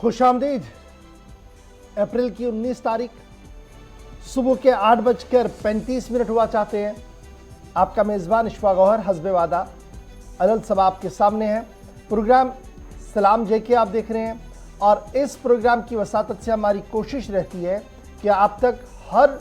खुशामदीद। अप्रैल की 19 तारीख सुबह के 8:35 हुआ चाहते हैं। आपका मेज़बान इशफाक गौहर हस्बे वादा अलल सब आपके सामने है। प्रोग्राम सलाम जेके आप देख रहे हैं और इस प्रोग्राम की वसातत से हमारी कोशिश रहती है कि आप तक हर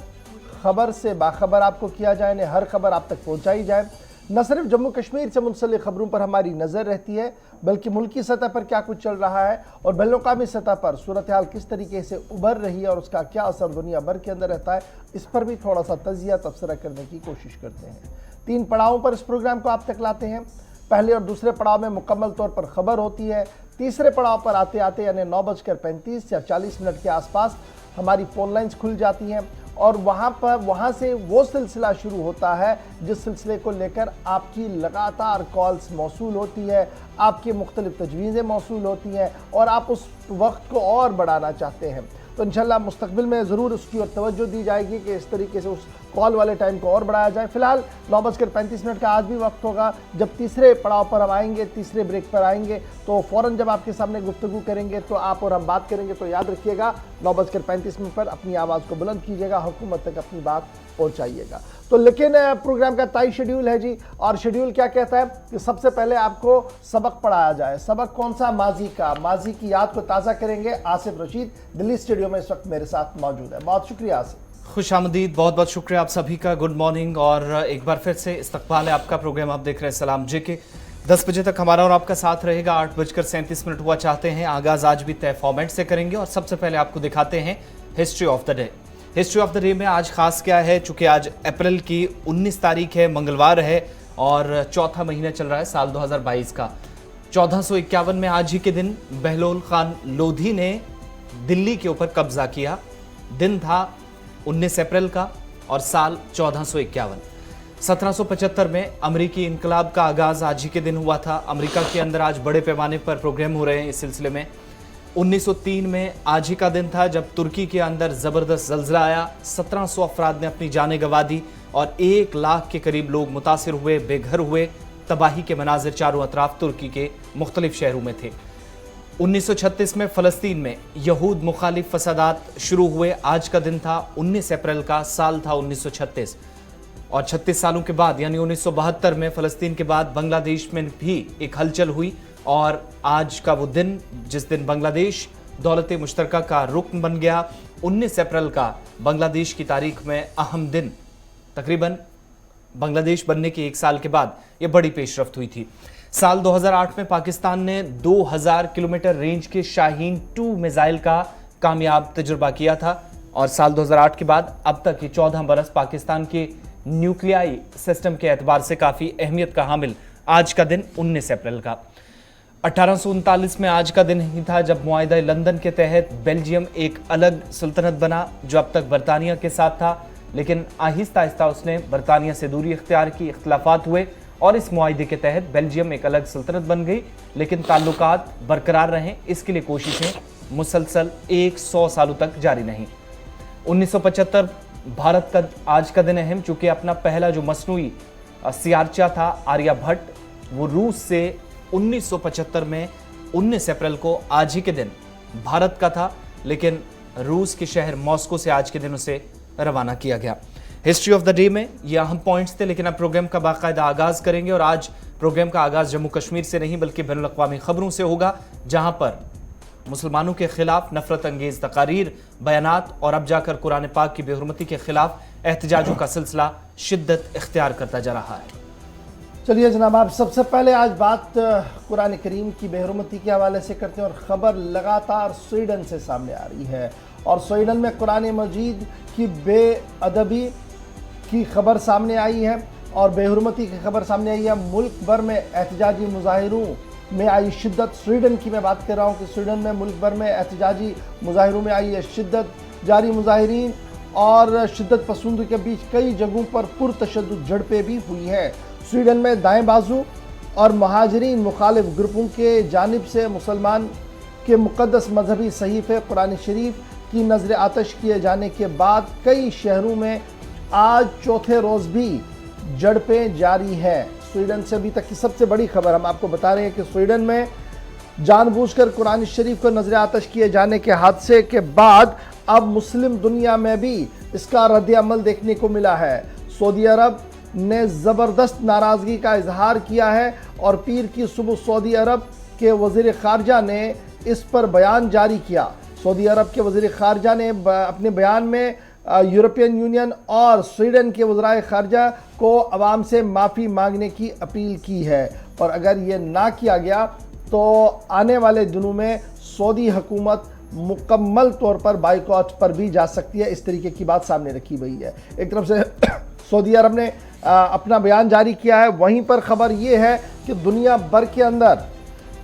खबर से बाखबर आपको किया जाए, ने हर खबर आप तक पहुंचाई जाए। न सिर्फ जम्मू कश्मीर से मुंसलिक खबरों पर हमारी नज़र रहती है, बल्कि मुल्की सतह पर क्या कुछ चल रहा है और बैनुल-अक़वामी सतह पर सूरत हाल किस तरीके से उभर रही है और उसका क्या असर दुनिया भर के अंदर रहता है, इस पर भी थोड़ा सा तजिया तबसरा करने की कोशिश करते हैं। 3 पड़ावों पर इस प्रोग्राम को आप तक लाते हैं। पहले और दूसरे पड़ाव में मुकम्मल तौर पर खबर होती है। तीसरे पड़ाव पर आते आते यानी 9:35 या 40 मिनट के आसपास हमारी फ़ोन लाइन्स खुल जाती हैं और वहाँ से वो सिलसिला शुरू होता है जिस सिलसिले को लेकर आपकी लगातार कॉल्स मौसूल होती है, आपकी मुख्तलिफ तजवीज़ें मौसूल होती हैं और आप उस वक्त को और बढ़ाना चाहते हैं। तो इंशाल्लाह मुस्तकबिल में ज़रूर उसकी ओर तवज्जो दी जाएगी कि इस तरीके से उस कॉल वाले टाइम को और बढ़ाया जाए। फिलहाल 9:35 का आज भी वक्त होगा जब तीसरे पड़ाव पर हम आएंगे, तीसरे ब्रेक पर आएंगे, तो फ़ौरन जब आपके सामने गुफ्तगू करेंगे तो आप और हम बात करेंगे। तो याद रखिएगा 9:35 पर अपनी आवाज़ को बुलंद कीजिएगा, हुकूमत तक अपनी बात पहुँचाइएगा। तो लेकिन प्रोग्राम का तय शेड्यूल है जी, और शेड्यूल क्या कहता है कि सबसे पहले आपको सबक पढ़ाया जाए। सबक कौन सा? माजी का। माजी की याद को ताज़ा करेंगे आसिफ रशीद दिल्ली स्टूडियो में इस वक्त मेरे साथ मौजूद है। बहुत शुक्रिया आसिफ। खुशामदीद, बहुत बहुत शुक्रिया आप सभी का। गुड मॉर्निंग और एक बार फिर से इस्तकबाल है आपका। प्रोग्राम आप देख रहे हैं सलाम जेके। 10 बजे तक हमारा और आपका साथ रहेगा। 8:37 हुआ चाहते हैं। आगाज़ आज भी तय फॉर्मेट से करेंगे और सबसे पहले आपको दिखाते हैं history of the day. History of the day में आज खास क्या है, चूंकि आज अप्रैल की 19 तारीख है, मंगलवार है और चौथा महीना चल रहा है साल 2022 का। 1451 में आज ही के दिन बहलोल खान लोधी ने दिल्ली के ऊपर कब्जा किया। दिन था 19 अप्रैल का और साल 1451। 1775 में अमरीकी इनकलाब का आगाज आज ही के दिन हुआ था। अमेरिका के अंदर आज बड़े पैमाने पर प्रोग्राम हो रहे हैं इस सिलसिले में। 1903 में आज ही का दिन था जब तुर्की के अंदर ज़बरदस्त ज़ल्ज़ला आया। 1700 अफराद ने अपनी जानें गंवा दी और 1 लाख के करीब लोग मुतासिर हुए, बेघर हुए। तबाही के मनाजिर चारों अतराफ तुर्की के मुख्तलिफ शहरों में थे। 1936 में फ़लस्तीन में यहूद मुखालिफ फसादात शुरू हुए। आज का दिन था 19 अप्रैल का, साल था 1936 और 36 सालों के बाद यानी 1972 में फ़लस्तीन के बाद बांग्लादेश में भी एक हलचल हुई और आज का वो दिन जिस दिन बांग्लादेश दौलत मुश्तरका का रुकन बन गया, 19 अप्रैल का बांग्लादेश की तारीख में अहम दिन। तकरीबन बांग्लादेश बनने के 1 साल के बाद ये बड़ी पेशरफ्त हुई थी। साल 2008 में पाकिस्तान ने 2000 किलोमीटर रेंज के शाहीन 2 मिसाइल का कामयाब तजुर्बा किया था और साल 2008 के बाद अब तक ये 14 बरस पाकिस्तान के न्यूक्लियाई सिस्टम के एतबार से काफ़ी अहमियत का हामिल आज का दिन 19 अप्रैल का। 1839 में आज का दिन ही था जब मुआहिदा लंदन के तहत बेल्जियम एक अलग सुल्तनत बना जो अब तक बरतानिया के साथ था, लेकिन आहिस्ता आहिस्ता उसने बरतानिया से दूरी इख्तियार की, इख्तिलाफात हुए और इस मुआहिदे के तहत बेल्जियम एक अलग सुल्तनत बन गई, लेकिन ताल्लुकात बरकरार रहें इसके लिए कोशिशें मुसलसल 100 सालों तक जारी रहीं। 1975 भारत का आज का दिन अहम, चूँकि अपना पहला जो मसनूई सियारचा था आर्यभट्ट, वो रूस से 1975 में 19 अप्रैल को आज ही के दिन भारत का था, लेकिन रूस के शहर मॉस्को से आज के दिन उसे रवाना किया गया। हिस्ट्री ऑफ द डे में ये अहम पॉइंट्स थे, लेकिन अब प्रोग्राम का बाकायदा आगाज़ करेंगे और आज प्रोग्राम का आगाज़ जम्मू कश्मीर से नहीं बल्कि बैनुल-अक़वामी खबरों से होगा, जहां पर मुसलमानों के खिलाफ नफरत अंगेज तकारीर, बयानात और अब जाकर कुरान पाक की बेहुरमती के खिलाफ एहतजाजों का सिलसिला शिद्दत इख्तियार करता जा रहा है। चलिए जनाब, आप सबसे पहले आज बात कुरान करीम की बेहुरमती के हवाले से करते हैं और ख़बर लगातार स्वीडन से सामने आ रही है और स्वीडन में कुरान मजीद की बेअदबी की खबर सामने आई है और बेहुरमती की खबर सामने आई है। मुल्क भर में एहतजाजी मुजाहिरों में आई शिद्दत। स्वीडन की मैं बात कर रहा हूँ कि स्वीडन में मुल्क भर में एहतजाजी मुजाहिरों में आई है शिद्दत। जारी मुजाहिरीन और शिद्दत पसंद के बीच कई जगहों पर पुरतशद्दुद झड़पें भी हुई हैं। स्वीडन में दाएं बाजू और महाजरीन मुखालिफ ग्रुपों के जानिब से मुसलमान के मुक़द्दस मजहबी सहीफ़े कुरान शरीफ की नज़र आतश किए जाने के बाद कई शहरों में आज चौथे रोज़ भी झड़पें जारी हैं। स्वीडन से अभी तक की सबसे बड़ी खबर हम आपको बता रहे हैं कि स्वीडन में जानबूझकर कुरान शरीफ को नजर आतश किए जाने के हादसे के बाद अब मुस्लिम दुनिया में भी इसका रद्द अमल देखने को मिला है। सऊदी अरब ने ज़बरदस्त नाराज़गी का इजहार किया है और पीर की सुबह सऊदी अरब के वज़ीर ख़ारजा ने इस पर बयान जारी किया। सऊदी अरब के वज़ीर ख़ारजा ने अपने बयान में यूरोपियन यूनियन और स्वीडन के वज़राए ख़ारजा को अवाम से माफ़ी मांगने की अपील की है और अगर ये ना किया गया तो आने वाले दिनों में सऊदी हुकूमत मुकम्मल तौर पर बाइकॉट पर भी जा सकती है। इस तरीके की बात सामने रखी गई है। एक तरफ से सऊदी अरब ने अपना बयान जारी किया है, वहीं पर ख़बर ये है कि दुनिया भर के अंदर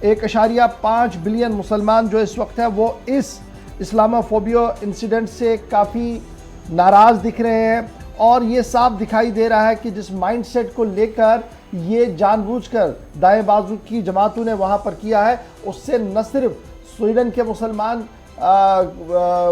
1.5 बिलियन मुसलमान जो इस वक्त है वो इस इस्लामोफोबिया इंसिडेंट से काफ़ी नाराज़ दिख रहे हैं और ये साफ दिखाई दे रहा है कि जिस माइंडसेट को लेकर ये जानबूझकर दाएं बाजू की जमातों ने वहाँ पर किया है, उससे न सिर्फ स्वीडन के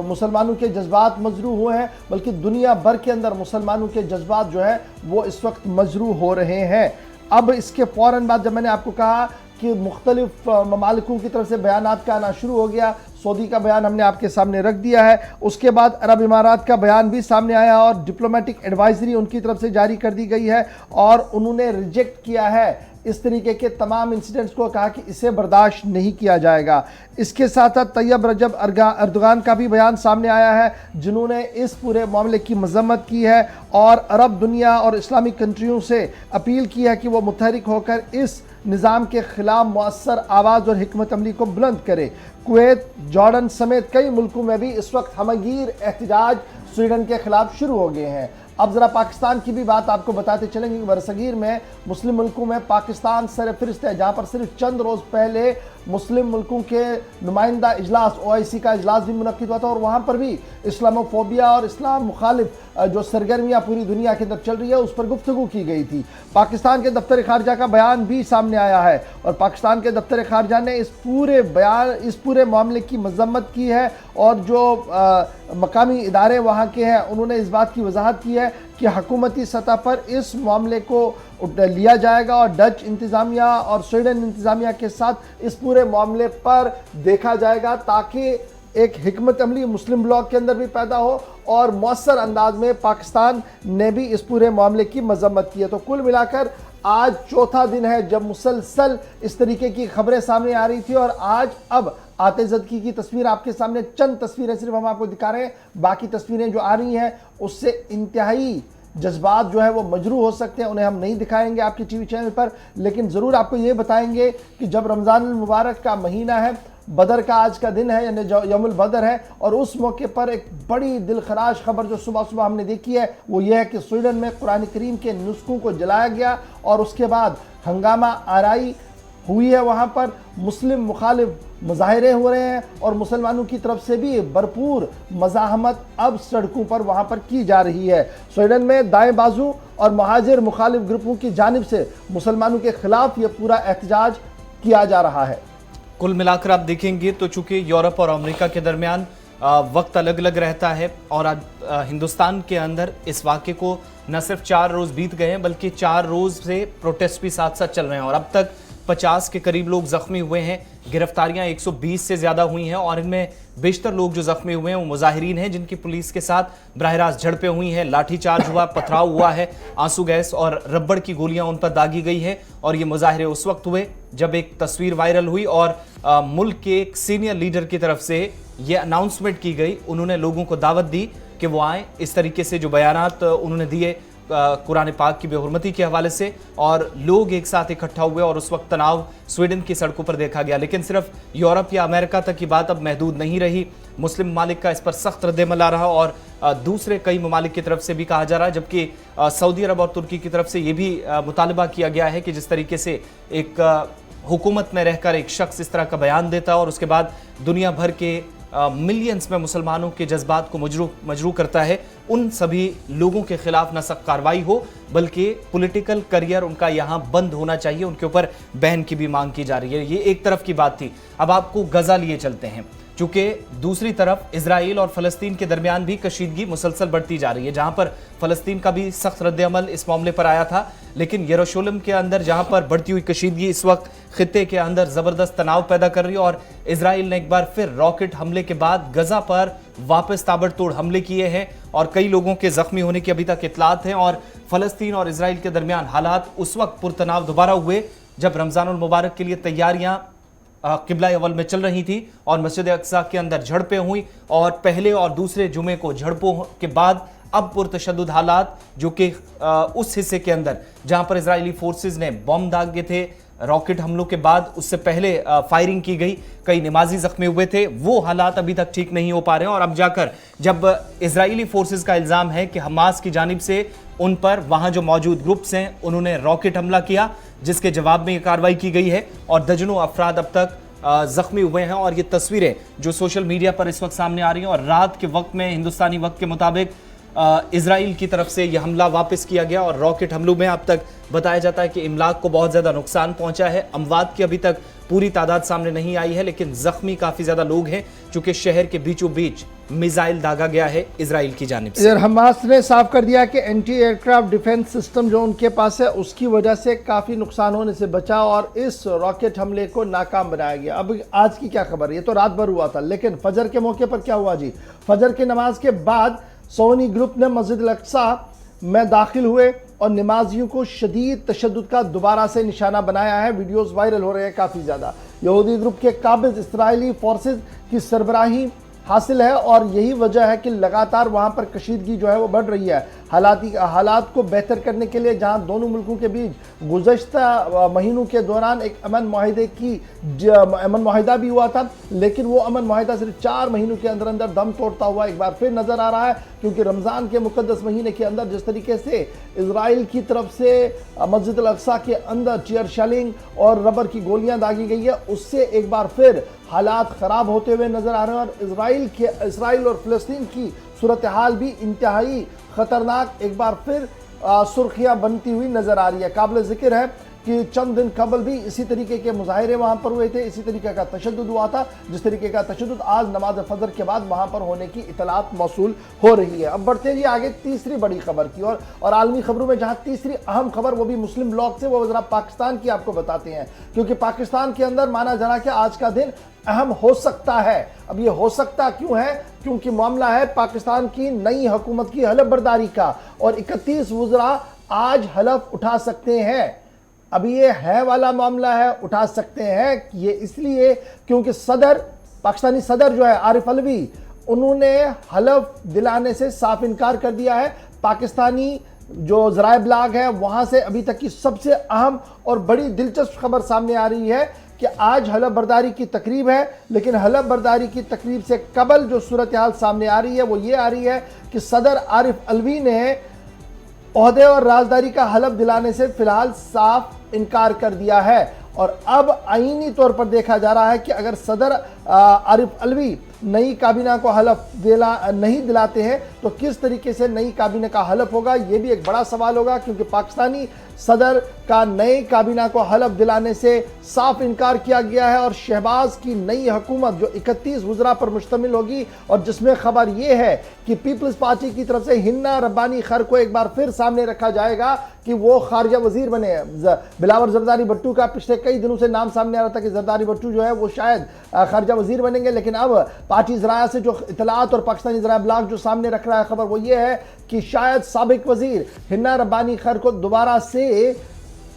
मुसलमानों के जज्बात मजरूह हुए हैं बल्कि दुनिया भर के अंदर मुसलमानों के जज्बात जो है वो इस वक्त मजरूह हो रहे हैं। अब इसके फ़ौरन बाद जब मैंने आपको कहा कि मुख्तलिफ ममालिकों की तरफ से बयानात का आना शुरू हो गया, सऊदी का बयान हमने आपके सामने रख दिया है, उसके बाद अरब इमारात का बयान भी सामने आया और डिप्लोमेटिक एडवाइजरी उनकी तरफ से जारी कर दी गई है और उन्होंने रिजेक्ट किया है इस तरीके के तमाम इंसिडेंट्स को, कहा कि इसे बर्दाश्त नहीं किया जाएगा। इसके साथ साथ तैयब रजब अर्दोगान का भी बयान सामने आया है जिन्होंने इस पूरे मामले की मजम्मत की है और अरब दुनिया और इस्लामिक कंट्रियों से अपील की है कि वो मुतहरिक होकर इस निज़ाम के ख़िलाफ़ मुअस्सर आवाज़ और हिकमत अमली को बुलंद करे। कुवैत, जॉर्डन समेत कई मुल्कों में भी इस वक्त हमगीर एहतजाज स्वीडन के ख़िलाफ़ शुरू हो गए हैं। अब ज़रा पाकिस्तान की भी बात आपको बताते चलेंगे कि बरसगीर में मुस्लिम मुल्कों में पाकिस्तान सरफहरिस्त है, जहाँ पर सिर्फ चंद रोज़ पहले मुस्लिम मुल्कों के नुमाइंदा इजलास OIC का इजलास भी मुनक्किद हुआ था और वहाँ पर भी इस्लामोफोबिया और इस्लाम मुखालिफ जो सरगर्मियाँ पूरी दुनिया के अंदर चल रही है उस पर गुफ्तगू की गई थी। पाकिस्तान के दफ्तर ख़ारजा का बयान भी सामने आया है और पाकिस्तान के दफ्तर ख़ारजा ने इस पूरे मामले की मजम्मत की है और जो मकामी इदारे वहाँ के हैं उन्होंने इस बात की वजाहत की है कि हुकूमती सतह पर इस मामले को लिया जाएगा और डच इंतज़ामिया और स्वीडन इंतज़ामिया के साथ इस पूरे मामले पर देखा जाएगा ताकि एक हिकमत अमली मुस्लिम ब्लॉक के अंदर भी पैदा हो और मौसर अंदाज में पाकिस्तान ने भी इस पूरे मामले की मजम्मत की है। तो कुल मिलाकर आज चौथा दिन है जब मुसलसल इस तरीके की खबरें सामने आ रही थी और आज अब आतिज़दगी की तस्वीर आपके सामने, चंद तस्वीरें सिर्फ हम आपको दिखा रहे हैं, बाकी तस्वीरें जो आ रही हैं उससे इंतहाई जज्बात जो है वो मजरू हो सकते हैं, उन्हें हम नहीं दिखाएंगे आपके टीवी चैनल पर, लेकिन ज़रूर आपको ये बताएंगे कि जब रमज़ान मुबारक का महीना है, बदर का आज का दिन है यानी यौमुल बदर है और उस मौके पर एक बड़ी दिलखराश खबर जो सुबह सुबह हमने देखी है वो ये है कि स्वीडन में कुरान करीम के नुस्खों को जलाया गया और उसके बाद हंगामा आराई हुई है। वहाँ पर मुस्लिम मुखालिफ मुजाहरे हो रहे हैं और मुसलमानों की तरफ से भी भरपूर मज़ाहमत अब सड़कों पर वहाँ पर की जा रही है। स्वीडन में दाएं बाजू और महाजिर मुखालिफ ग्रुपों की जानिब से मुसलमानों के खिलाफ ये पूरा एहतजाज किया जा रहा है। कुल मिलाकर आप देखेंगे तो चूंकि यूरोप और अमेरिका के दरमियान वक्त अलग अलग रहता है और आज हिंदुस्तान के अंदर इस वाक़े को न सिर्फ 4 रोज़ बीत गए हैं बल्कि 4 रोज़ से प्रोटेस्ट भी साथ साथ चल रहे हैं और अब तक 50 के करीब लोग जख्मी हुए हैं। गिरफ्तारियां 120 से ज़्यादा हुई हैं और इनमें बेशतर लोग जो जख्मी हुए हैं वो मुजाहिरीन हैं जिनकी पुलिस के साथ बराह रास्त झड़पें हुई हैं, लाठीचार्ज हुआ, पथराव हुआ है, आंसू गैस और रबड़ की गोलियां उन पर दागी गई है। और ये मुजाहरे उस वक्त हुए जब एक तस्वीर वायरल हुई और मुल्क के एक सीनियर लीडर की तरफ से ये अनाउंसमेंट की गई, उन्होंने लोगों को दावत दी कि वो आएँ। इस तरीके से जो बयानात उन्होंने दिए कुरान पाक की बेहुरमती के हवाले से और लोग एक साथ इकट्ठा हुए और उस वक्त तनाव स्वीडन की सड़कों पर देखा गया। लेकिन सिर्फ यूरोप या अमेरिका तक की बात अब महदूद नहीं रही, मुस्लिम ममालिक का इस पर सख्त रद्द-ए-अमल आ रहा और दूसरे कई ममालिक की तरफ से भी कहा जा रहा है, जबकि सऊदी अरब और तुर्की की तरफ से ये भी मुतालबा किया गया है कि जिस तरीके से एक हुकूमत में रहकर एक शख्स इस तरह का बयान देता है और उसके बाद दुनिया भर के मिलियंस में मुसलमानों के जज्बात को मजरू करता है, उन सभी लोगों के खिलाफ न सख्त कार्रवाई हो बल्कि पॉलिटिकल करियर उनका यहाँ बंद होना चाहिए, उनके ऊपर बैन की भी मांग की जा रही है। ये एक तरफ की बात थी। अब आपको गजा लिए चलते हैं, चूंकि दूसरी तरफ इजराइल और फलस्तीन के दरमियान भी कशीदगी मुसलसल बढ़ती जा रही है, जहां पर फलस्तीन का भी सख्त रद्द-ए-अमल इस मामले पर आया था, लेकिन यरूशलेम के अंदर जहां पर बढ़ती हुई कशीदगी इस वक्त खित्ते के अंदर जबरदस्त तनाव पैदा कर रही है और इजराइल ने एक बार फिर रॉकेट हमले के बाद गजा पर वापस ताबड़तोड़ हमले किए हैं और कई लोगों के जख्मी होने की अभी तक इतलात हैं। और फलस्तीन और इजराइल के दरमियान हालात उस वक्त पुरतनाव दोबारा हुए जब रमजानुल मुबारक के लिए तैयारियां किबला अव्वल में चल रही थी और मस्जिद अक्सा के अंदर झड़पें हुई और पहले और दूसरे जुमे को झड़पों के बाद अब पुरतशद्दुद हालात, जो कि उस हिस्से के अंदर जहां पर इजरायली फोर्सेस ने बम दागे थे रॉकेट हमलों के बाद, उससे पहले फायरिंग की गई, कई नमाजी जख्मी हुए थे, वो हालात अभी तक ठीक नहीं हो पा रहे हैं। और अब जाकर जब इजरायली फोर्सेस का इल्जाम है कि हमास की जानिब से उन पर वहां जो मौजूद ग्रुप्स हैं उन्होंने रॉकेट हमला किया, जिसके जवाब में ये कार्रवाई की गई है और दर्जनों अफराद अब तक जख्मी हुए हैं। और ये तस्वीरें जो सोशल मीडिया पर इस वक्त सामने आ रही हैं और रात के वक्त में हिंदुस्तानी वक्त के मुताबिक इजराइल की तरफ से यह हमला वापस किया गया और रॉकेट हमलों में अब तक बताया जाता है कि इमलाक को बहुत ज़्यादा नुकसान पहुंचा है। अमवात की अभी तक पूरी तादाद सामने नहीं आई है, लेकिन जख्मी काफ़ी ज़्यादा लोग हैं, चूंकि शहर के बीचों बीच मिसाइल दागा गया है इजराइल की जानिब से। हमास ने साफ कर दिया कि एंटी एयरक्राफ्ट डिफेंस सिस्टम जो उनके पास है उसकी वजह से काफ़ी नुकसान होने से बचा और इस रॉकेट हमले को नाकाम बनाया गया। अब आज की क्या खबर, ये तो रात भर हुआ था, लेकिन फजर के मौके पर क्या हुआ जी। फजर की नमाज के बाद सोनी ग्रुप ने मस्जिद अल-अक्सा में दाखिल हुए और नमाजियों को शदीद तशद्दुद का दोबारा से निशाना बनाया है। वीडियोस वायरल हो रहे हैं काफ़ी ज़्यादा। यहूदी ग्रुप के काबिज इसराइली फोर्सेस की सरबराही हासिल है और यही वजह है कि लगातार वहाँ पर कशीदगी जो है वो बढ़ रही है। हालात को बेहतर करने के लिए जहाँ दोनों मुल्कों के बीच गुज़श्ता महीनों के दौरान एक अमन माहिदा भी हुआ था, लेकिन वो अमन माहिदा सिर्फ 4 महीनों के अंदर अंदर दम तोड़ता हुआ एक बार फिर नज़र आ रहा है, क्योंकि रमज़ान के मुक़द्दस महीने के अंदर जिस तरीके से इजराइल की तरफ से मस्जिद अल-अक्सा के अंदर टीयर शेलिंग और रबर की गोलियां दागी गई है, उससे एक बार फिर हालात ख़राब होते हुए नज़र आ रहे हैं और इजराइल और फ़लस्तीन की सूरत हाल भी इंतहाई ख़तरनाक एक बार फिर सुर्खियाँ बनती हुई नज़र आ रही है। काबिल ज़िक्र है कि चंद दिन कबल भी इसी तरीके के मुजाहिरे वहाँ पर हुए थे, इसी तरीके का तशद्दुद हुआ था, जिस तरीके का तशद्दुद आज नमाज फजर के बाद वहाँ पर होने की इतलात मौसूल हो रही है। अब बढ़ते हैं आगे तीसरी बड़ी खबर की और आलमी खबरों में जहाँ तीसरी अहम खबर वो भी मुस्लिम ब्लॉक से, वो ज़रा पाकिस्तान की आपको बताते हैं, क्योंकि पाकिस्तान के अंदर माना जा रहा है कि आज का दिन अहम हो सकता है। अब ये हो सकता क्यों है, क्योंकि मामला है पाकिस्तान की नई हुकूमत की हलफ बर्दारी का और 31 वज़रा आज हलफ उठा सकते हैं। अब ये है वाला मामला है, उठा सकते हैं, ये इसलिए क्योंकि पाकिस्तानी सदर जो है आरिफ अलवी, उन्होंने हलफ दिलाने से साफ इनकार कर दिया है। पाकिस्तानी जो ज़राए ब्लाग है वहाँ से अभी तक की सबसे अहम और बड़ी दिलचस्प खबर सामने आ रही है कि आज हलफ बर्दारी की तकरीब है, लेकिन हलफ बर्दारी की तकरीब से कबल जो सूरत हाल सामने आ रही है वो ये आ रही है कि सदर आरिफ अलवी ने ओहदे और राजदारी का हलफ दिलाने से फिलहाल साफ इनकार कर दिया है। और अब आईनी तौर पर देखा जा रहा है कि अगर सदर आरिफ अलवी नई काबीना को हलफ नहीं दिलाते हैं तो किस तरीके से नई काबीना का हलफ होगा, ये भी एक बड़ा सवाल होगा, क्योंकि पाकिस्तानी सदर का नए काबीना को हलफ दिलाने से साफ इनकार किया गया है और शहबाज की नई हुकूमत जो 31 वज़रा पर मुश्तमिल होगी और जिसमें खबर यह है कि पीपल्स पार्टी की तरफ से हिन्ना रब्बानी खर को एक बार फिर सामने रखा जाएगा कि वो खारजा वजीर बने। बिलावर जरदारी भट्टू का पिछले कई दिनों से नाम सामने आ रहा था कि जरदारी भट्टू जो है वो शायद खारजा वजीर बनेंगे, लेकिन अब पार्टी ज़राया से जो इतलात और पाकिस्तानी ज़राया ब्लॉग जो सामने रख रहा है खबर वो ये है कि शायद साबिक वजीर हिन्ना रब्बानी खर को दोबारा से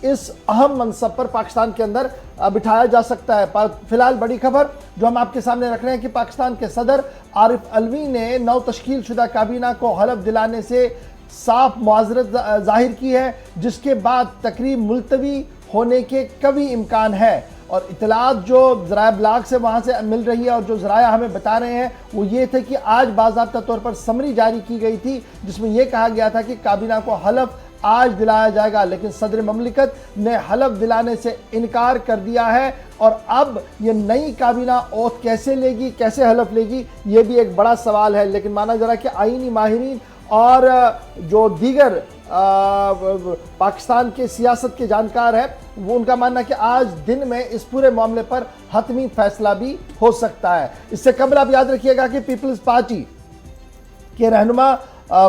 इस अहम मनसब पर पाकिस्तान के अंदर बिठाया जा सकता है। फिलहाल बड़ी खबर जो हम आपके सामने रख रहे हैं कि पाकिस्तान के सदर आरिफ अलवी ने नव तश्कील शुदा काबीना को हलफ दिलाने से साफ मुआज़रत जाहिर की है, जिसके बाद तकरीब मुलतवी होने के कभी इम्कान है। और इतलात जो ज़राया ब्लाग से वहाँ से मिल रही है और जो ज़राया हमें बता रहे हैं वो ये थे कि आज बाज़ाब्ता तौर पर समरी जारी की गई थी जिसमें यह कहा गया था कि काबीना को हलफ आज दिलाया जाएगा, लेकिन सदर ममलिकत ने हलफ दिलाने से इनकार कर दिया है। और अब ये नई काबीना ओथ कैसे लेगी, कैसे हलफ लेगी, ये भी एक बड़ा सवाल है। लेकिन माना जा रहा है कि आईनी माहिरीन और जो दीगर पाकिस्तान के सियासत के जानकार है, वो उनका मानना है कि आज दिन में इस पूरे मामले पर हतमी फैसला भी हो सकता है। इससे कबल आप याद रखिएगा कि पीपल्स पार्टी के रहनुमा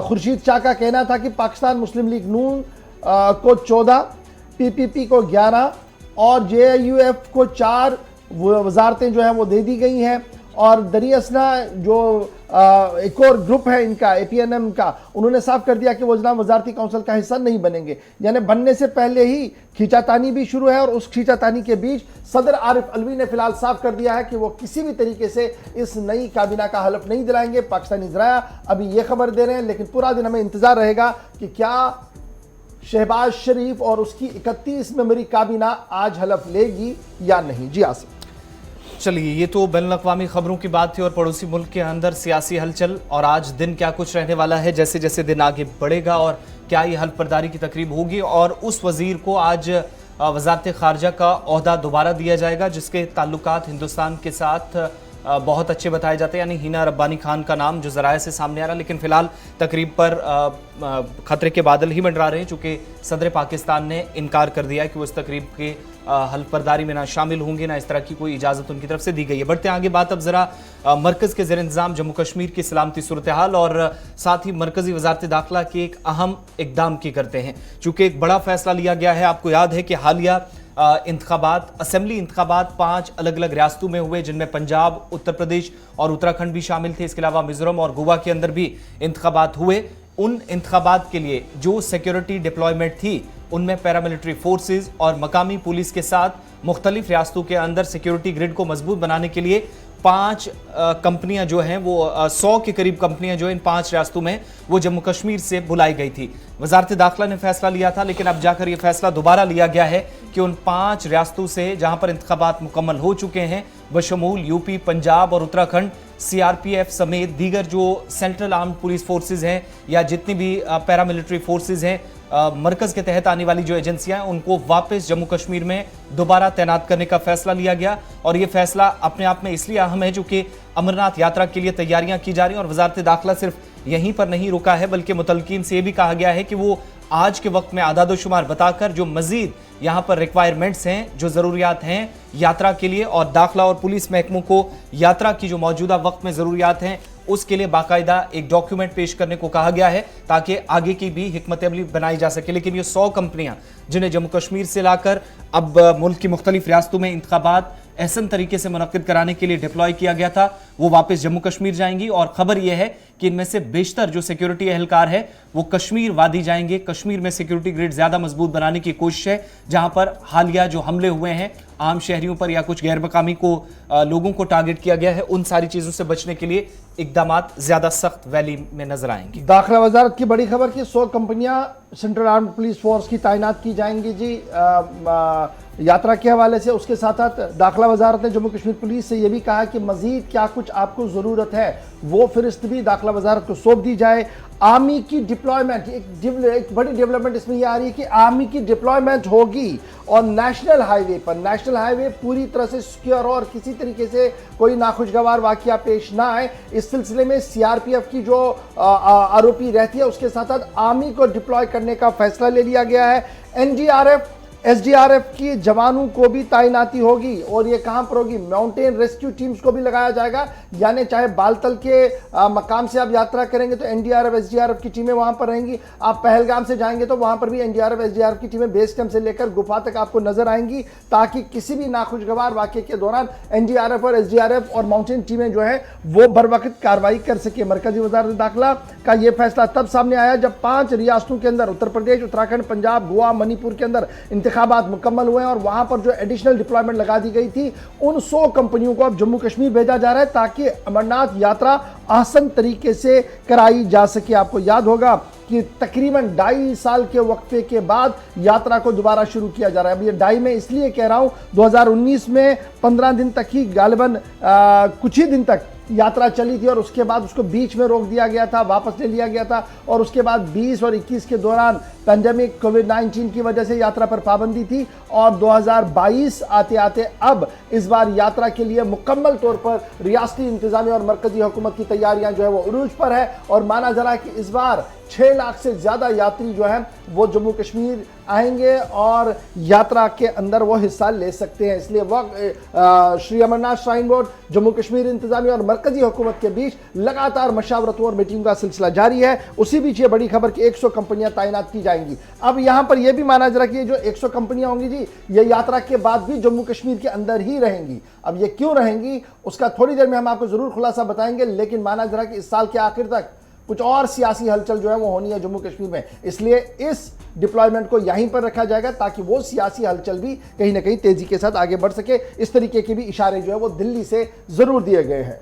खुर्शीद शाह का कहना था कि पाकिस्तान मुस्लिम लीग नून को 14, पीपीपी को 11 और जेयूएफ को 4 वजारतें जो हैं वो दे दी गई हैं। और दरियासना जो एक और ग्रुप है इनका एपीएनएम का, उन्होंने साफ कर दिया कि वो जनाब वजारती काउंसिल का हिस्सा नहीं बनेंगे। यानी बनने से पहले ही खींचातानी भी शुरू है और उस खींचातानी के बीच सदर आरिफ अलवी ने फिलहाल साफ कर दिया है कि वो किसी भी तरीके से इस नई काबीना का हलफ नहीं दिलाएंगे। पाकिस्तानी ज़राया अभी ये खबर दे रहे हैं, लेकिन पूरा दिन हमें इंतजार रहेगा कि क्या शहबाज शरीफ और उसकी 31 मेंबरी काबीना आज हलफ लेगी या नहीं। जी आसिफ। चलिए, ये तो बैनुल-अक़वामी खबरों की बात थी और पड़ोसी मुल्क के अंदर सियासी हलचल, और आज दिन क्या कुछ रहने वाला है जैसे जैसे दिन आगे बढ़ेगा और क्या ये हल्फ बर्दारी की तकरीब होगी। और उस वजीर को आज वज़ारत ख़ारजा का ओहदा दोबारा दिया जाएगा जिसके ताल्लुकात हिंदुस्तान के साथ बहुत अच्छे बताए जाते हैं, यानी हिना रब्बानी खान का नाम जो ज़राए से सामने आ रहा है। लेकिन फिलहाल तकरीब पर खतरे के बादल ही मंडरा रहे हैं, चूँकि सदर पाकिस्तान ने इनकार कर दिया है कि वो इस तकरीब के हल्फ बर्दारी में ना शामिल होंगे, ना इस तरह की कोई इजाज़त उनकी तरफ से दी गई है। बढ़ते आगे बात अब ज़रा मरकज़ के ज़ेर इंतज़ाम जम्मू कश्मीर की सलामती सूरत हाल और साथ ही मरकज़ी वज़ारत दाखिला के एक अहम इकदाम की करते हैं। चूँकि एक बड़ा फैसला लिया गया है, आपको याद है कि हालिया इंतखाबात, असेंबली इंतखाबात 5 अलग अलग रियासतों में हुए, जिनमें पंजाब, उत्तर प्रदेश और उत्तराखंड भी शामिल थे। इसके अलावा मिजोरम और गोवा के अंदर भी इंतखाबात हुए। उन इंतखाबात के लिए जो सिक्योरिटी डिप्लॉयमेंट थी, उनमें पैरामिलिट्री फोर्सेज और मकामी पुलिस के साथ मुख्तलिफ रियासतों के अंदर सिक्योरिटी ग्रिड को मजबूत बनाने के लिए 5 कंपनियां जो हैं वो 100 के करीब कंपनियां जो इन 5 रियासतों में वो जम्मू कश्मीर से बुलाई गई थी। वजारत दाखिला ने फैसला लिया था, लेकिन अब जाकर ये फैसला दोबारा लिया गया है कि उन 5 रियासतों से जहां पर इंतखाबात मुकम्मल हो चुके हैं, बशमूल यूपी, पंजाब और उत्तराखंड, सीआरपीएफ समेत दीगर जो सेंट्रल आर्म्ड पुलिस फोर्सेज हैं या जितनी भी पैरामिलिट्री फोर्सेज हैं, मरकज़ के तहत आने वाली जो एजेंसियां हैं, उनको वापस जम्मू कश्मीर में दोबारा तैनात करने का फैसला लिया गया। और ये फैसला अपने आप में इसलिए अहम है क्योंकि अमरनाथ यात्रा के लिए तैयारियां की जा रही हैं और वजारत दाखिला सिर्फ यहीं पर नहीं रुका है, बल्कि मुतलकीन से ये भी कहा गया है कि वो आज के वक्त में आदादोशुमार बताकर जो मजीद यहाँ पर रिक्वायरमेंट्स हैं, जो ज़रूरियात हैं यात्रा के लिए, और दाखिला और पुलिस महकमों को यात्रा की जो मौजूदा वक्त में ज़रूरियात हैं उसके लिए बाकायदा एक डॉक्यूमेंट पेश करने को कहा गया है ताकि आगे की भी हिकमत अमली बनाई जा सके। लेकिन ये 100 कंपनियां जिन्हें जम्मू कश्मीर से लाकर अब मुल्क की मुख्तलिफ रियासतों में इंतखाबात एहसन तरीके से मुनक्किद कराने के लिए डिप्लॉय किया गया था, वो वापस जम्मू कश्मीर जाएंगी। और खबर यह है कि इनमें से बेशतर जो सिक्योरिटी एहलकार है वो कश्मीर वादी जाएंगे। कश्मीर में सिक्योरिटी ग्रिड ज्यादा मजबूत बनाने की कोशिश है, जहां पर हालिया जो हमले हुए हैं आम शहरियों पर या कुछ गैर मकामी को लोगों को टारगेट किया गया है, उन सारी चीजों से बचने के लिए इकदामात ज्यादा सख्त वैली में नजर आएंगे। दाखिला वजारत की बड़ी खबर कि 100 कंपनियां सेंट्रल आर्म्ड पुलिस फोर्स की तैनात की जाएंगी जी यात्रा के हवाले से। उसके साथ साथ दाखिला वजारत ने जम्मू कश्मीर पुलिस से यह भी कहा कि मजीद क्या कुछ आपको ज़रूरत है वो फिरिस्त भी दाखिला वजारत को सौंप दी जाए। आर्मी की डिप्लॉयमेंट, एक बड़ी डेवलपमेंट इसमें यह आ रही है कि आर्मी की डिप्लॉयमेंट होगी और नेशनल हाईवे पूरी तरह से सिक्योर और किसी तरीके से कोई नाखुशगवार वाकया पेश ना आए, इस सिलसिले में सीआरपीएफ की जो आरोपी रहती है उसके साथ साथ आर्मी को डिप्लॉय करने का फैसला ले लिया गया है। एनडीआरएफ एसडीआरएफ की जवानों को भी तैनाती होगी और ये कहां पर होगी, माउंटेन रेस्क्यू टीम्स को भी लगाया जाएगा। यानी चाहे बालतल के मकाम से आप यात्रा करेंगे तो एनडीआरएफ एसडीआरएफ की टीमें वहां पर रहेंगी, आप पहलगाम से जाएंगे तो वहां पर भी एनडीआरएफ एसडीआरएफ की टीमें बेस कैंप से लेकर गुफा तक आपको नजर आएंगी, ताकि किसी भी नाखुशगवार वाकये के दौरान एनडीआरएफ और एसडीआरएफ और माउंटेन टीमें जो है वो बर वक्त कार्रवाई कर सके। मरकजी वजारत दाखिला का यह फैसला तब सामने आया जब 5 रियासतों के अंदर उत्तर प्रदेश, उत्तराखंड, पंजाब, गोवा, मणिपुर के अंदर इंतखाबात मुकम्मल हुए हैं और वहां पर जो एडिशनल डिप्लॉयमेंट लगा दी गई थी उन 100 कंपनियों को अब जम्मू कश्मीर भेजा जा रहा है ताकि अमरनाथ यात्रा आसान तरीके से कराई जा सके। आपको याद होगा कि तकरीबन 2.5 साल के वक्फे के बाद यात्रा को दोबारा शुरू किया जा रहा है। अब ये 2.5 में इसलिए कह रहा हूं, 2019 में 15 दिन तक ही गालिबन कुछ ही दिन तक यात्रा चली थी और उसके बाद उसको बीच में रोक दिया गया था, वापस ले लिया गया था और उसके बाद 20 और 21 के दौरान पेंडेमिक कोविड-19 की वजह से यात्रा पर पाबंदी थी और 2022 आते आते अब इस बार यात्रा के लिए मुकम्मल तौर पर रियासती इंतजामिया और मरकजी हुकूमत की तैयारियां जो है वो उरूज पर है और माना जा रहा है कि इस बार 6 लाख से ज़्यादा यात्री जो हैं वो जम्मू कश्मीर आएंगे और यात्रा के अंदर वो हिस्सा ले सकते हैं। इसलिए वह श्री अमरनाथ श्राइन बोर्ड, जम्मू कश्मीर इंतजामिया और मरकजी हुकूमत के बीच लगातार मशावरतों और मीटिंग का सिलसिला जारी है। उसी बीच ये बड़ी खबर कि 100 कंपनियां तैनात की जाएंगी। अब यहां पर यह भी माना जा रहा है कि ये जो 100 कंपनियां होंगी जी, ये यात्रा के बाद भी जम्मू कश्मीर के अंदर ही रहेंगी। अब ये क्यों रहेंगी उसका थोड़ी देर में हम आपको जरूर खुलासा बताएंगे, लेकिन माना जा रहा है कि इस साल के आखिर तक कुछ और सियासी हलचल जो है वो होनी है जम्मू कश्मीर में, इसलिए इस डिप्लॉयमेंट को यहीं पर रखा जाएगा ताकि वो सियासी हलचल भी कहीं ना कहीं तेजी के साथ आगे बढ़ सके। इस तरीके के भी इशारे जो है वो दिल्ली से जरूर दिए गए हैं।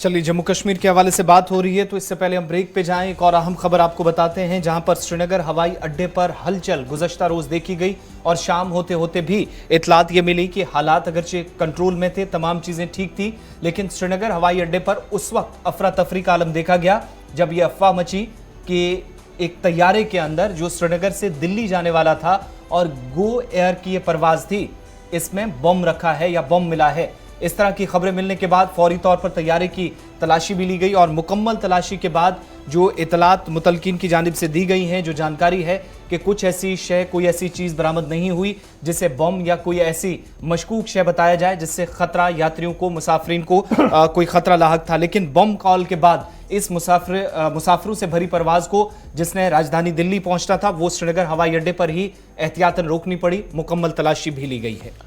चलिए, जम्मू कश्मीर के हवाले से बात हो रही है तो इससे पहले हम ब्रेक पे जाएं। एक और अहम खबर आपको बताते हैं, जहां पर श्रीनगर हवाई अड्डे पर हलचल गुज़श्ता रोज देखी गई और शाम होते होते भी इतलात ये मिली कि हालात अगरचे कंट्रोल में थे, तमाम चीजें ठीक थी, लेकिन श्रीनगर हवाई अड्डे पर उस वक्त अफरा तफरी का आलम देखा गया जब यह अफवाह मची कि एक तैयारे के अंदर जो श्रीनगर से दिल्ली जाने वाला था और गो एयर की यह परवाज थी, इसमें बम रखा है या बम मिला है। इस तरह की खबरें मिलने के बाद फौरी तौर पर तैयारी की तलाशी भी ली गई और मुकम्मल तलाशी के बाद जो इतलात मुतलकिन की जानिब से दी गई हैं, जो जानकारी है कि कुछ ऐसी शय, कोई ऐसी चीज़ बरामद नहीं हुई जिसे बम या कोई ऐसी मशकूक शय बताया जाए जिससे खतरा यात्रियों को, मुसाफिरीन को कोई खतरा लाहक था। लेकिन बम कॉल के बाद इस मुसाफिरों से भरी परवाज को, जिसने राजधानी दिल्ली पहुंचना था, वो श्रीनगर हवाई अड्डे पर ही एहतियातन रोकनी पड़ी। मुकम्मल तलाशी भी ली गई है।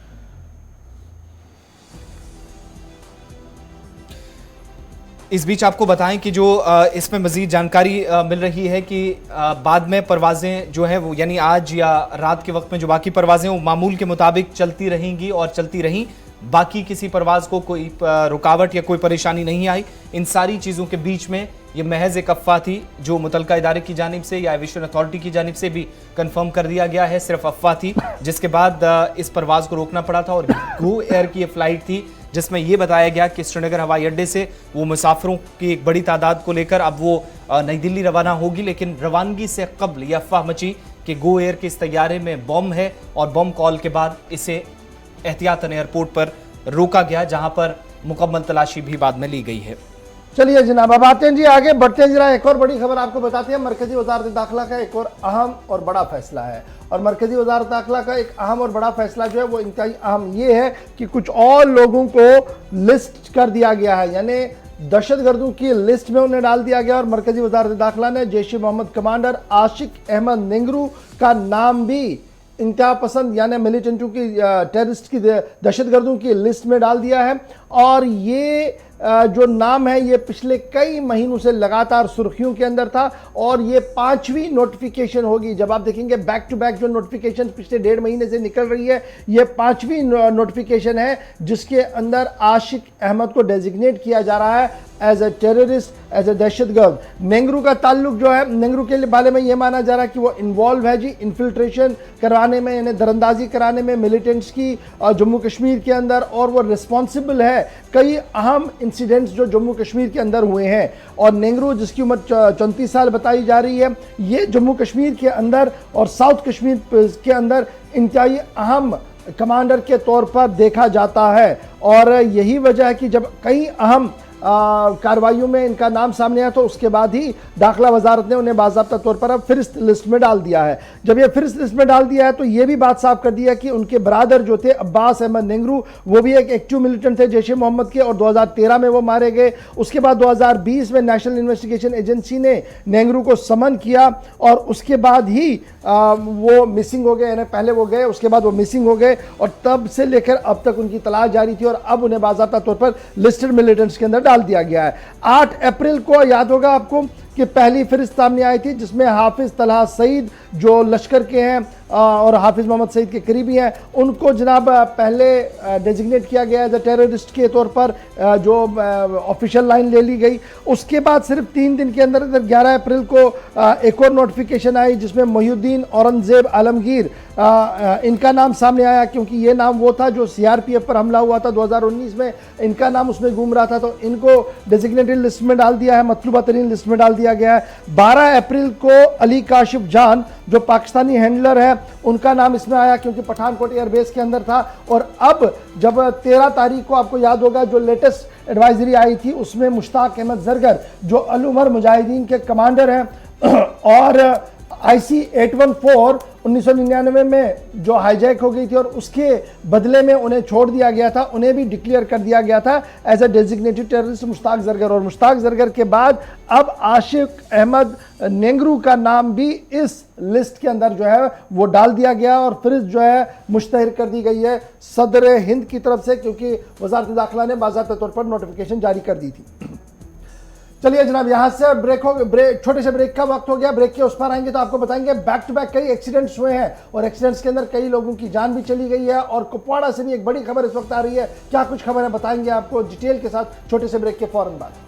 इस बीच आपको बताएं कि जो इसमें मजीद जानकारी मिल रही है कि बाद में परवाजें जो है वो, यानी आज या रात के वक्त में जो बाकी परवाजें वो मामूल के मुताबिक चलती रहेंगी और चलती रहीं। बाकी किसी परवाज को कोई रुकावट या कोई परेशानी नहीं आई। इन सारी चीज़ों के बीच में ये महज एक अफवाह थी जो मुतलका इदारे की जानिब से या एविएशन अथॉरिटी की जानिब से भी कंफर्म कर दिया गया है, सिर्फ अफवाह थी, जिसके बाद इस परवाज को रोकना पड़ा था। और गो एयर की ये फ्लाइट थी जिसमें यह बताया गया कि श्रीनगर हवाई अड्डे से वो मुसाफिरों की एक बड़ी तादाद को लेकर अब वो नई दिल्ली रवाना होगी। लेकिन रवानगी से कबल यह अफवाह मची कि गो एयर के इस तैयारे में बम है और बम कॉल के बाद इसे एहतियातन एयरपोर्ट पर रोका गया, जहां पर मुकम्मल तलाशी भी बाद में ली गई है। चलिए जनाब, अब आते हैं जी आगे बढ़ते हैं। जरा एक और बड़ी खबर आपको बताते हैं। मरकजी वजारत दाखिला का एक और अहम और बड़ा फैसला है और मरकजी वजारत दाखिला का एक अहम और बड़ा फैसला जो है वो इंतहाई अहम ये है कि कुछ और लोगों को लिस्ट कर दिया गया है, यानी दहशतगर्दों की लिस्ट में उन्हें डाल दिया गया। और मरकजी वजारत दाखिला ने जैश ए मोहम्मद कमांडर आशिक अहमद नेंगरू का नाम भी इंतहा पसंद यानी मिलिटेंटों की, टेररिस्ट की, दहशतगर्दों की लिस्ट में डाल दिया है। और ये जो नाम है ये पिछले कई महीनों से लगातार सुर्खियों के अंदर था और ये 5वीं नोटिफिकेशन होगी। जब आप देखेंगे बैक टू बैक जो नोटिफिकेशन पिछले 1.5 महीने से निकल रही है, ये 5वीं नोटिफिकेशन है जिसके अंदर आशिक अहमद को डेजिग्नेट किया जा रहा है as a terrorist, as a दहशतगर्द। नेंगरू का ताल्लुक जो है, नेंगरू के बारे में यह माना जा रहा है कि वो इन्वॉल्व है जी इन्फिल्ट्रेशन कराने में, यानी दरअंदाजी कराने में मिलिटेंट्स की जम्मू कश्मीर के अंदर, और वो रिस्पॉन्सिबल है कई अहम इंसिडेंट्स जो जम्मू कश्मीर के अंदर हुए हैं। और नेंगरू जिसकी उम्र 34 साल बताई जा रही है, ये जम्मू कश्मीर के अंदर और साउथ कश्मीर के अंदर इंतहाई अहम कमांडर के तौर पर देखा जाता है। और यही वजह है कि जब कई अहम कार्रवाइयों में इनका नाम सामने आया तो उसके बाद ही दाखिला वजारत ने उन्हें बाज़ाब्ता तौर पर अब फिरिस्त लिस्ट में डाल दिया है। जब ये फिरिस्त लिस्ट में डाल दिया है तो ये भी बात साफ कर दिया कि उनके ब्रादर जो थे अब्बास अहमद नेंगरू, वो भी एक एक्टिव मिलिटेंट थे जैश ए मोहम्मद के और 2013 में वो मारे गए। उसके बाद 2020 में नेशनल इन्वेस्टिगेशन एजेंसी ने नेंगरू को समन किया और उसके बाद ही वो मिसिंग हो गए, यानी पहले वो गए उसके बाद वो मिसिंग हो गए और तब से लेकर अब तक उनकी तलाश जारी थी और अब उन्हें बाज़ाब्ता तौर पर लिस्टेड मिलिटेंट्स के अंदर डाल दिया गया है। 8 अप्रैल को याद होगा आपको कि पहली फिरिस्त सामने आई थी जिसमें हाफिज तलहा सईद जो लश्कर के हैं और हाफिज मोहम्मद सईद के करीबी हैं, उनको जनाब पहले डेजिग्नेट किया गया एज ए टेररिस्ट के तौर पर, जो ऑफिशियल लाइन ले ली गई। उसके बाद सिर्फ 3 दिन के अंदर 11 अप्रैल को एक और नोटिफिकेशन आई जिसमें मोहिउद्दीन औरंगजेब आलमगीर इनका नाम सामने आया, क्योंकि ये नाम वो था जो सीआरपीएफ पर हमला हुआ था 2019 में, इनका नाम उसमें घूम रहा था, तो इनको डेजिग्नेटेड लिस्ट में डाल दिया है, मतलूबा तरीन लिस्ट में डाल दिया गया है। 12 अप्रैल को अली काशिफ जान जो पाकिस्तानी हैंडलर है, उनका नाम इसमें आया क्योंकि पठानकोट एयरबेस के अंदर था। और अब जब 13 तारीख को आपको याद होगा जो लेटेस्ट एडवाइजरी आई थी, उसमें मुश्ताक अहमद जरगर जो अल उमर मुजाहिदीन के कमांडर हैं और IC 814 1999 में जो हाईजैक हो गई थी और उसके बदले में उन्हें छोड़ दिया गया था, उन्हें भी डिक्लेयर कर दिया गया था as a designated terrorist Mushtaq Zargar. और मुश्ताक जरगर के बाद अब आशिक अहमद नेंगरू का नाम भी इस लिस्ट के अंदर जो है वो डाल दिया गया और फिर जो है मुश्तहर कर दी गई है सदर हिंद की तरफ से, क्योंकि वजारत दाखिला ने बाज़ाब्ता तौर पर नोटिफिकेशन जारी कर दी थी। चलिए जनाब, यहां से छोटे से ब्रेक का वक्त हो गया। ब्रेक के उस पार आएंगे तो आपको बताएंगे बैक टू बैक कई एक्सीडेंट्स हुए हैं और एक्सीडेंट्स के अंदर कई लोगों की जान भी चली गई है। और कुपवाड़ा से भी एक बड़ी खबर इस वक्त आ रही है। क्या कुछ खबर है बताएंगे आपको डिटेल के साथ छोटे से ब्रेक के फौरन बाद।